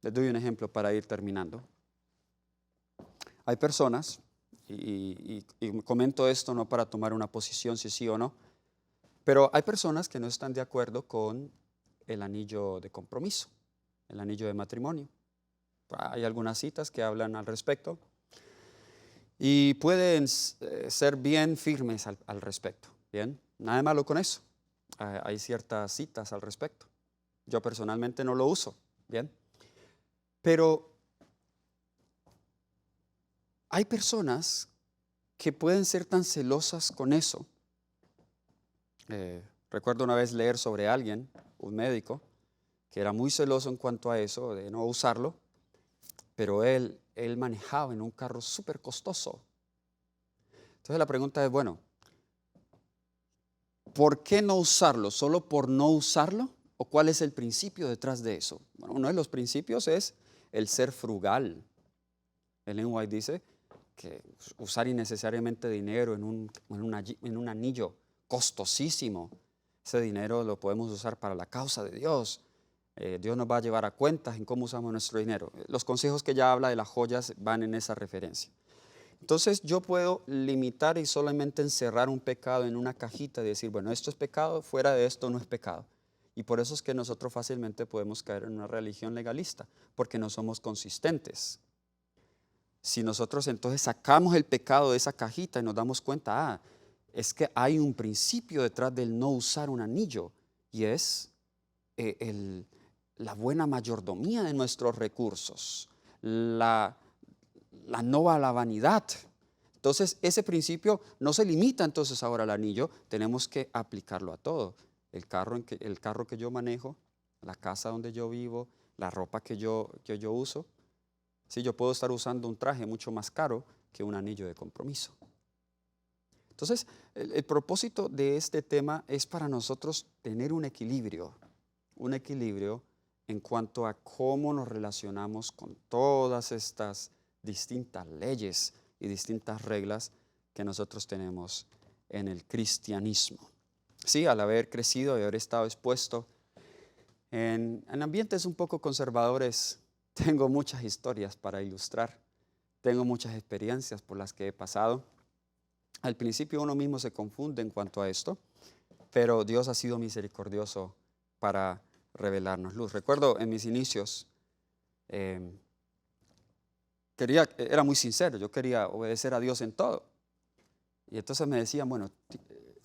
Les doy un ejemplo para ir terminando. Hay personas, y comento esto no para tomar una posición si sí o no, pero hay personas que no están de acuerdo con el anillo de compromiso, el anillo de matrimonio. Hay algunas citas que hablan al respecto y pueden ser bien firmes al respecto. Bien, nada de malo con eso. Hay ciertas citas al respecto. Yo personalmente no lo uso. Bien. Pero hay personas que pueden ser tan celosas con eso. Recuerdo una vez leer sobre alguien, un médico, que era muy celoso en cuanto a eso, de no usarlo, pero él manejaba en un carro súper costoso. Entonces la pregunta es, bueno, ¿por qué no usarlo? ¿Solo por no usarlo? ¿O cuál es el principio detrás de eso? Bueno, uno de los principios es el ser frugal. Ellen White dice que usar innecesariamente dinero en un anillo costosísimo, ese dinero lo podemos usar para la causa de Dios. Dios nos va a llevar a cuentas en cómo usamos nuestro dinero. Los consejos que ella habla de las joyas van en esa referencia. Entonces yo puedo limitar y solamente encerrar un pecado en una cajita y decir, bueno, esto es pecado, fuera de esto no es pecado. Y por eso es que nosotros fácilmente podemos caer en una religión legalista, porque no somos consistentes. Si nosotros entonces sacamos el pecado de esa cajita y nos damos cuenta, es que hay un principio detrás del no usar un anillo, y es la buena mayordomía de nuestros recursos, la no a la vanidad. Entonces, ese principio no se limita entonces ahora al anillo, tenemos que aplicarlo a todo. El carro que yo manejo, la casa donde yo vivo, la ropa que yo uso. Sí, yo puedo estar usando un traje mucho más caro que un anillo de compromiso. Entonces, el propósito de este tema es para nosotros tener un equilibrio en cuanto a cómo nos relacionamos con todas estas distintas leyes y distintas reglas que nosotros tenemos en el cristianismo. Sí, al haber crecido y haber estado expuesto en ambientes un poco conservadores, tengo muchas historias para ilustrar, tengo muchas experiencias por las que he pasado. Al principio uno mismo se confunde en cuanto a esto, pero Dios ha sido misericordioso para revelarnos luz. Recuerdo en mis inicios, era muy sincero, yo quería obedecer a Dios en todo. Y entonces me decían, bueno,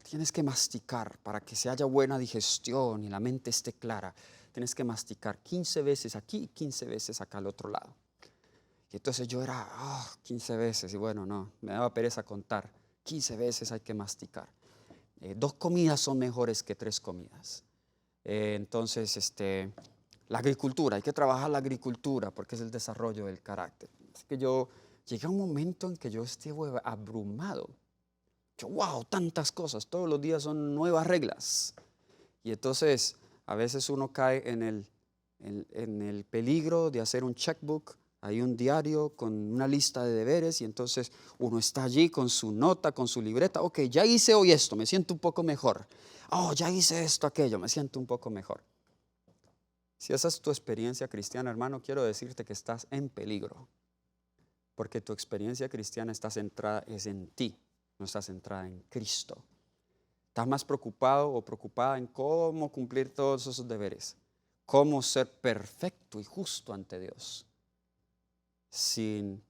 tienes que masticar para que se haya buena digestión y la mente esté clara. Tienes que masticar 15 veces aquí y 15 veces acá al otro lado. Y entonces yo era 15 veces y bueno, no, me daba pereza contar. 15 veces hay que masticar. 2 comidas son mejores que 3 comidas. Entonces, la agricultura, hay que trabajar la agricultura porque es el desarrollo del carácter. Así que yo llegué a un momento en que yo estuve abrumado. Wow, tantas cosas, todos los días son nuevas reglas. Y entonces a veces uno cae en el peligro de hacer un checkbook. Hay un diario con una lista de deberes y entonces uno está allí con su nota, con su libreta. Ok, ya hice hoy esto, me siento un poco mejor. Ya hice esto, aquello, me siento un poco mejor. Si esa es tu experiencia cristiana, hermano, quiero decirte que estás en peligro. Porque tu experiencia cristiana está centrada es en ti, no está centrada en Cristo. Estás más preocupado o preocupada en cómo cumplir todos esos deberes, cómo ser perfecto y justo ante Dios, sin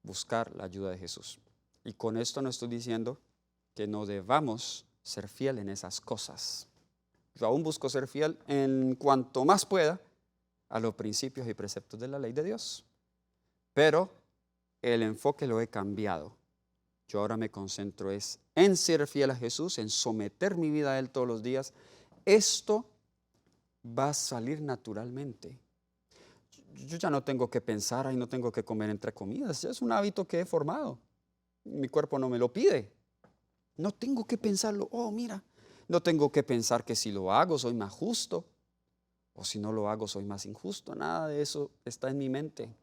buscar la ayuda de Jesús. Y con esto no estoy diciendo que no debamos ser fiel en esas cosas. Yo aún busco ser fiel en cuanto más pueda a los principios y preceptos de la ley de Dios. Pero el enfoque lo he cambiado. Yo ahora me concentro en ser fiel a Jesús, en someter mi vida a Él todos los días. Esto va a salir naturalmente. Yo ya no tengo que pensar, no tengo que comer entre comidas. Ya es un hábito que he formado. Mi cuerpo no me lo pide. No tengo que pensarlo. Mira, no tengo que pensar que si lo hago soy más justo o si no lo hago soy más injusto. Nada de eso está en mi mente.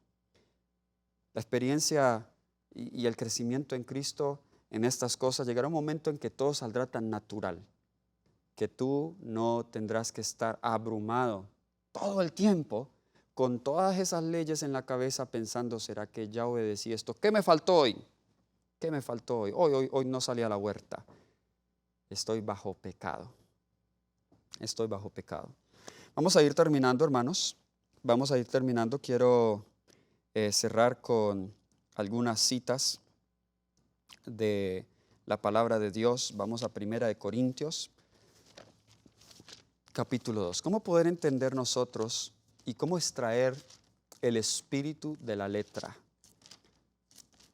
La experiencia y el crecimiento en Cristo en estas cosas, llegará un momento en que todo saldrá tan natural, que tú no tendrás que estar abrumado todo el tiempo con todas esas leyes en la cabeza pensando, ¿será que ya obedecí esto? ¿Qué me faltó hoy? ¿Qué me faltó hoy? Hoy no salí a la huerta. Estoy bajo pecado. Estoy bajo pecado. Vamos a ir terminando, hermanos. Vamos a ir terminando. Quiero cerrar con algunas citas de la palabra de Dios. Vamos a 1 Corintios, capítulo 2. ¿Cómo poder entender nosotros y cómo extraer el espíritu de la letra?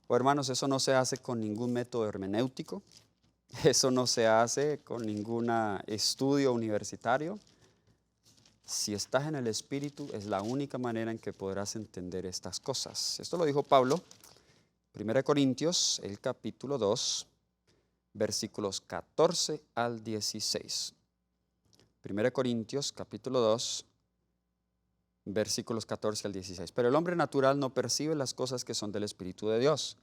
Hermanos, eso no se hace con ningún método hermenéutico. Eso no se hace con ningún estudio universitario. Si estás en el Espíritu, es la única manera en que podrás entender estas cosas. Esto lo dijo Pablo, 1 Corintios, el capítulo 2, versículos 14 al 16. 1 Corintios, capítulo 2, versículos 14 al 16. Pero el hombre natural no percibe las cosas que son del Espíritu de Dios,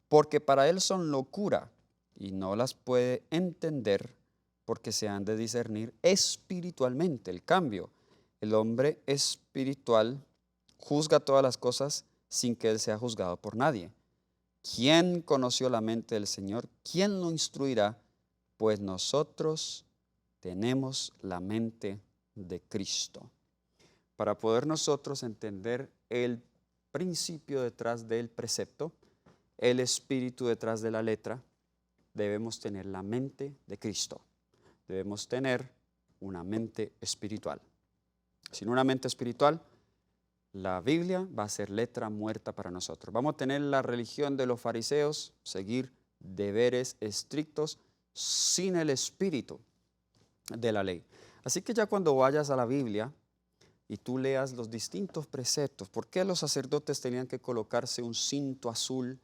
porque para él son locura y no las puede entender porque se han de discernir espiritualmente. El cambio, el hombre espiritual juzga todas las cosas sin que él sea juzgado por nadie. ¿Quién conoció la mente del Señor? ¿Quién lo instruirá? Pues nosotros tenemos la mente de Cristo. Para poder nosotros entender el principio detrás del precepto, el espíritu detrás de la letra, debemos tener la mente de Cristo. Debemos tener una mente espiritual. Sin una mente espiritual, la Biblia va a ser letra muerta para nosotros. Vamos a tener la religión de los fariseos, seguir deberes estrictos sin el espíritu de la ley. Así que ya cuando vayas a la Biblia y tú leas los distintos preceptos, ¿por qué los sacerdotes tenían que colocarse un cinto azul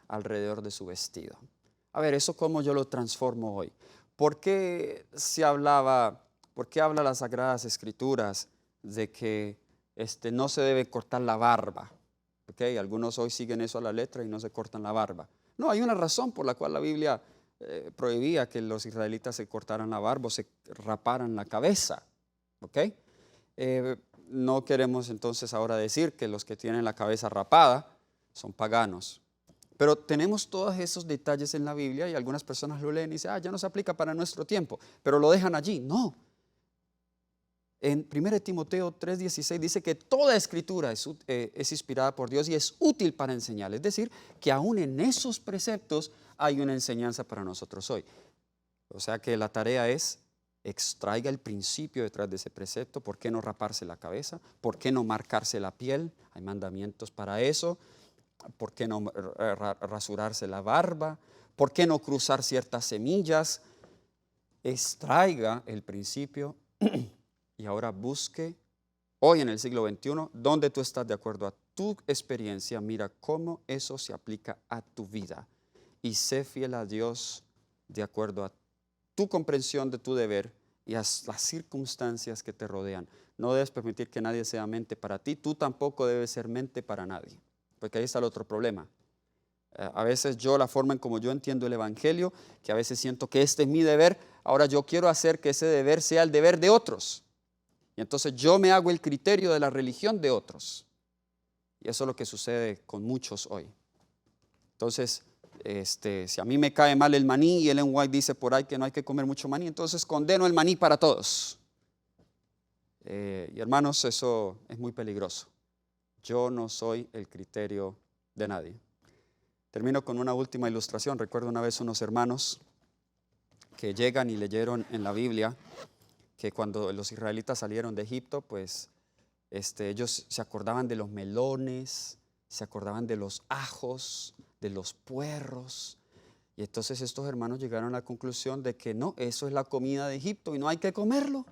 alrededor de su vestido? A ver, ¿eso cómo yo lo transformo hoy? ¿Por qué habla las Sagradas Escrituras de que no se debe cortar la barba? ¿Okay? Algunos hoy siguen eso a la letra y no se cortan la barba. No, hay una razón por la cual la Biblia prohibía que los israelitas se cortaran la barba o se raparan la cabeza. ¿Okay? No queremos entonces ahora decir que los que tienen la cabeza rapada son paganos. Pero tenemos todos esos detalles en la Biblia y algunas personas lo leen y dicen, ya no se aplica para nuestro tiempo, pero lo dejan allí. No. En 1 Timoteo 3:16 dice que toda escritura es inspirada por Dios y es útil para enseñar. Es decir, que aún en esos preceptos hay una enseñanza para nosotros hoy. O sea que la tarea es extraiga el principio detrás de ese precepto. ¿Por qué no raparse la cabeza? ¿Por qué no marcarse la piel? Hay mandamientos para eso. ¿Por qué no rasurarse la barba? ¿Por qué no cruzar ciertas semillas? Extraiga el principio y ahora busque hoy en el siglo XXI donde tú estás de acuerdo a tu experiencia. Mira cómo eso se aplica a tu vida y sé fiel a Dios de acuerdo a tu comprensión de tu deber y a las circunstancias que te rodean. No debes permitir que nadie sea mente para ti, tú tampoco debes ser mente para nadie. Porque ahí está el otro problema. A veces la forma en como yo entiendo el Evangelio, que a veces siento que este es mi deber, ahora yo quiero hacer que ese deber sea el deber de otros. Y entonces yo me hago el criterio de la religión de otros. Y eso es lo que sucede con muchos hoy. Entonces, si a mí me cae mal el maní y Ellen White dice por ahí que no hay que comer mucho maní, entonces condeno el maní para todos. Y hermanos, eso es muy peligroso. Yo no soy el criterio de nadie. Termino con una última ilustración. Recuerdo una vez unos hermanos que llegan y leyeron en la Biblia que cuando los israelitas salieron de Egipto, pues ellos se acordaban de los melones, se acordaban de los ajos, de los puerros. Y entonces estos hermanos llegaron a la conclusión de que no, eso es la comida de Egipto y no hay que comerlo.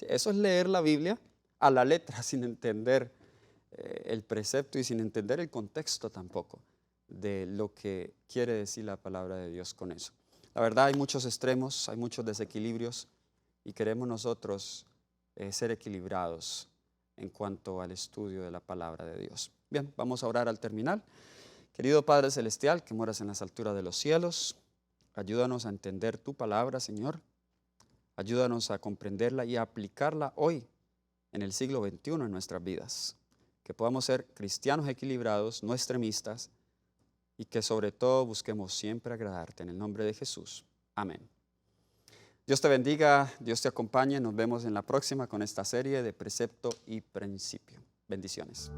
Eso es leer la Biblia a la letra sin entender el precepto y sin entender el contexto tampoco de lo que quiere decir la palabra de Dios con eso. La verdad hay muchos extremos, hay muchos desequilibrios y queremos nosotros ser equilibrados en cuanto al estudio de la palabra de Dios. Bien, vamos a orar al terminar. Querido Padre Celestial, que moras en las alturas de los cielos, ayúdanos a entender tu palabra, Señor. Ayúdanos a comprenderla y a aplicarla hoy en el siglo XXI en nuestras vidas. Que podamos ser cristianos equilibrados, no extremistas, y que sobre todo busquemos siempre agradarte. En el nombre de Jesús. Amén. Dios te bendiga, Dios te acompañe. Nos vemos en la próxima con esta serie de precepto y principio. Bendiciones.